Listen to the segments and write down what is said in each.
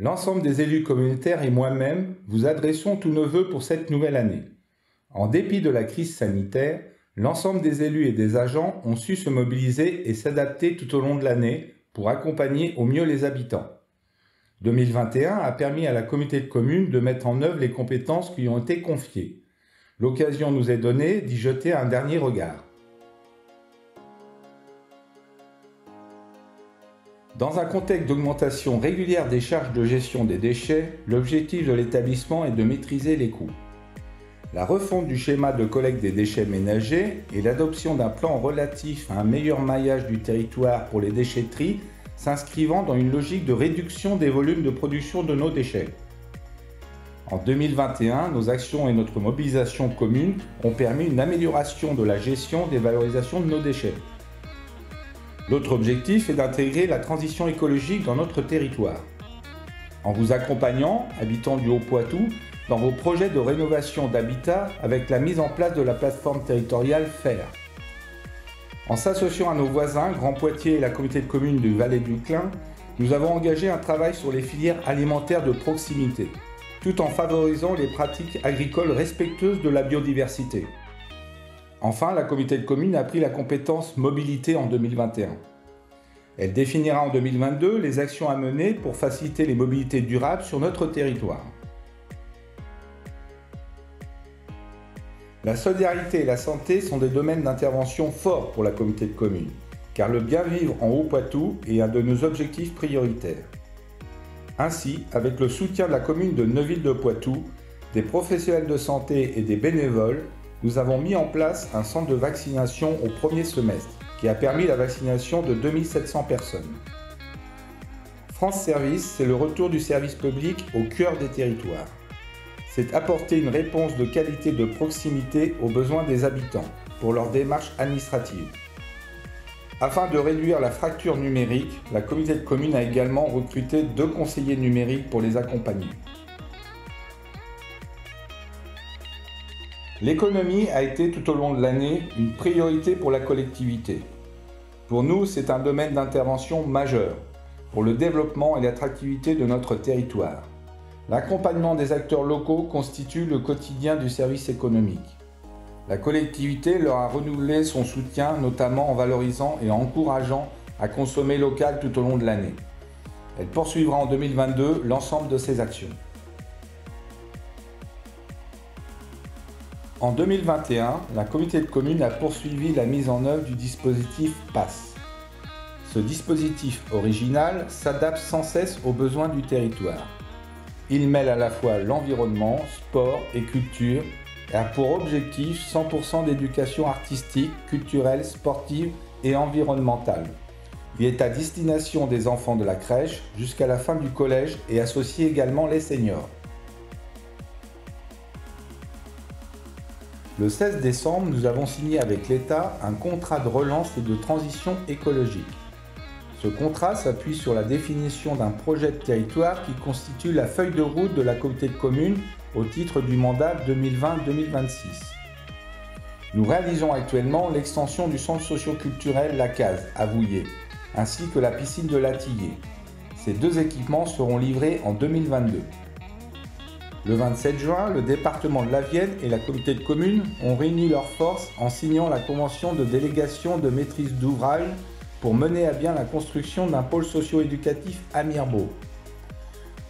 L'ensemble des élus communautaires et moi-même vous adressons tous nos vœux pour cette nouvelle année. En dépit de la crise sanitaire, l'ensemble des élus et des agents ont su se mobiliser et s'adapter tout au long de l'année pour accompagner au mieux les habitants. 2021 a permis à la communauté de communes de mettre en œuvre les compétences qui lui ont été confiées. L'occasion nous est donnée d'y jeter un dernier regard. Dans un contexte d'augmentation régulière des charges de gestion des déchets, l'objectif de l'établissement est de maîtriser les coûts. La refonte du schéma de collecte des déchets ménagers et l'adoption d'un plan relatif à un meilleur maillage du territoire pour les déchetteries s'inscrivant dans une logique de réduction des volumes de production de nos déchets. En 2021, nos actions et notre mobilisation commune ont permis une amélioration de la gestion des valorisations de nos déchets. L'autre objectif est d'intégrer la transition écologique dans notre territoire. En vous accompagnant, habitants du Haut-Poitou, dans vos projets de rénovation d'habitat avec la mise en place de la plateforme territoriale FAIRE. En s'associant à nos voisins, Grand Poitiers et la communauté de communes du Valais du Clin, nous avons engagé un travail sur les filières alimentaires de proximité, tout en favorisant les pratiques agricoles respectueuses de la biodiversité. Enfin, la communauté de communes a pris la compétence mobilité en 2021. Elle définira en 2022 les actions à mener pour faciliter les mobilités durables sur notre territoire. La solidarité et la santé sont des domaines d'intervention forts pour la communauté de communes, car le bien-vivre en Haut-Poitou est un de nos objectifs prioritaires. Ainsi, avec le soutien de la commune de Neuville-de-Poitou, des professionnels de santé et des bénévoles, nous avons mis en place un centre de vaccination au premier semestre, qui a permis la vaccination de 2700 personnes. France Service, c'est le retour du service public au cœur des territoires. C'est apporter une réponse de qualité de proximité aux besoins des habitants pour leurs démarches administratives. Afin de réduire la fracture numérique, la communauté de communes a également recruté 2 conseillers numériques pour les accompagner. L'économie a été tout au long de l'année une priorité pour la collectivité. Pour nous, c'est un domaine d'intervention majeur pour le développement et l'attractivité de notre territoire. L'accompagnement des acteurs locaux constitue le quotidien du service économique. La collectivité leur a renouvelé son soutien, notamment en valorisant et en encourageant à consommer local tout au long de l'année. Elle poursuivra en 2022 l'ensemble de ces actions. En 2021, la communauté de communes a poursuivi la mise en œuvre du dispositif PASS. Ce dispositif original s'adapte sans cesse aux besoins du territoire. Il mêle à la fois l'environnement, sport et culture et a pour objectif 100% d'éducation artistique, culturelle, sportive et environnementale. Il est à destination des enfants de la crèche jusqu'à la fin du collège et associe également les seniors. Le 16 décembre, nous avons signé avec l'État un contrat de relance et de transition écologique. Ce contrat s'appuie sur la définition d'un projet de territoire qui constitue la feuille de route de la communauté de communes au titre du mandat 2020-2026. Nous réalisons actuellement l'extension du centre socio-culturel La Case à Vouillers, ainsi que la piscine de Latillé. Ces 2 équipements seront livrés en 2022. Le 27 juin, le département de la Vienne et la communauté de communes ont réuni leurs forces en signant la convention de délégation de maîtrise d'ouvrage pour mener à bien la construction d'un pôle socio-éducatif à Mirebeau.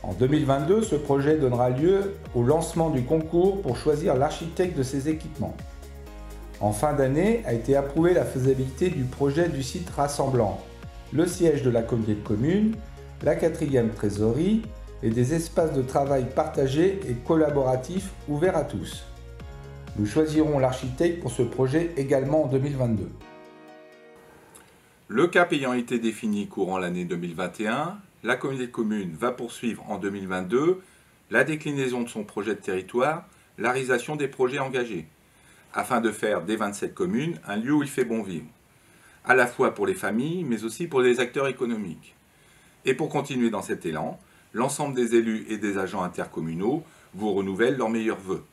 En 2022, ce projet donnera lieu au lancement du concours pour choisir l'architecte de ces équipements. En fin d'année, a été approuvée la faisabilité du projet du site rassemblant le siège de la communauté de communes, la 4e trésorerie et des espaces de travail partagés et collaboratifs ouverts à tous. Nous choisirons l'architecte pour ce projet également en 2022. Le cap ayant été défini courant l'année 2021, la communauté de communes va poursuivre en 2022 la déclinaison de son projet de territoire, la réalisation des projets engagés, afin de faire des 27 communes un lieu où il fait bon vivre, à la fois pour les familles, mais aussi pour les acteurs économiques. Et pour continuer dans cet élan, l'ensemble des élus et des agents intercommunaux vous renouvellent leurs meilleurs vœux.